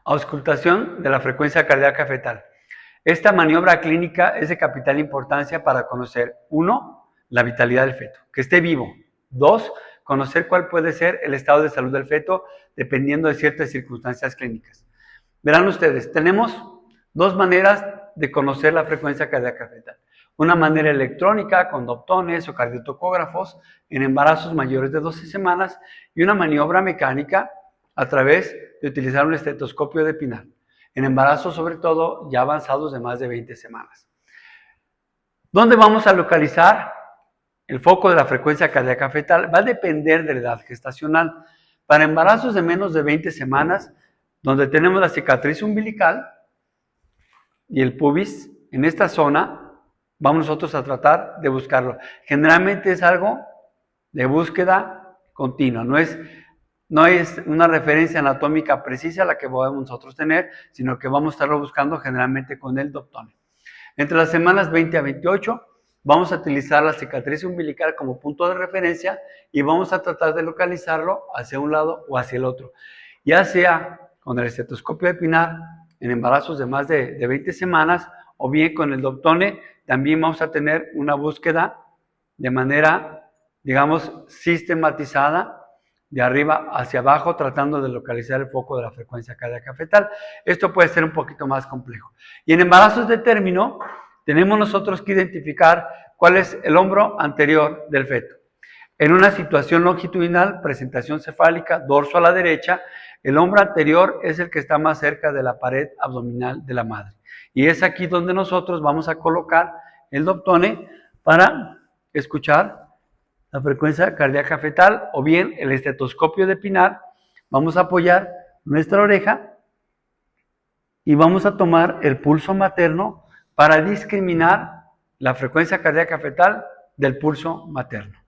Auscultación de la frecuencia cardíaca fetal. Esta maniobra clínica es de capital importancia para conocer, 1, la vitalidad del feto, que esté vivo. 2, conocer cuál puede ser el estado de salud del feto dependiendo de ciertas circunstancias clínicas. Verán ustedes, tenemos dos maneras de conocer la frecuencia cardíaca fetal. Una manera electrónica con doptones o cardiotocógrafos en embarazos mayores de 12 semanas y una maniobra mecánica a través de utilizar un estetoscopio de Pinal, en embarazos sobre todo ya avanzados de más de 20 semanas. ¿Dónde vamos a localizar el foco de la frecuencia cardíaca fetal? Va a depender de la edad gestacional. Para embarazos de menos de 20 semanas, donde tenemos la cicatriz umbilical y el pubis, en esta zona vamos nosotros a tratar de buscarlo. Generalmente es algo de búsqueda continua, no es una referencia anatómica precisa la que podemos nosotros tener, sino que vamos a estarlo buscando generalmente con el doptone. Entre las semanas 20 a 28 vamos a utilizar la cicatriz umbilical como punto de referencia y vamos a tratar de localizarlo hacia un lado o hacia el otro, ya sea con el estetoscopio de Pinal en embarazos de más de 20 semanas o bien con el doptone. También vamos a tener una búsqueda de manera, digamos, sistematizada de arriba hacia abajo, tratando de localizar el foco de la frecuencia cardíaca fetal. Esto puede ser un poquito más complejo. Y en embarazos de término, tenemos nosotros que identificar cuál es el hombro anterior del feto. En una situación longitudinal, presentación cefálica, dorso a la derecha, el hombro anterior es el que está más cerca de la pared abdominal de la madre. Y es aquí donde nosotros vamos a colocar el doptone para escuchar la frecuencia cardíaca fetal, o bien el estetoscopio de Pinal. Vamos a apoyar nuestra oreja y vamos a tomar el pulso materno para discriminar la frecuencia cardíaca fetal del pulso materno.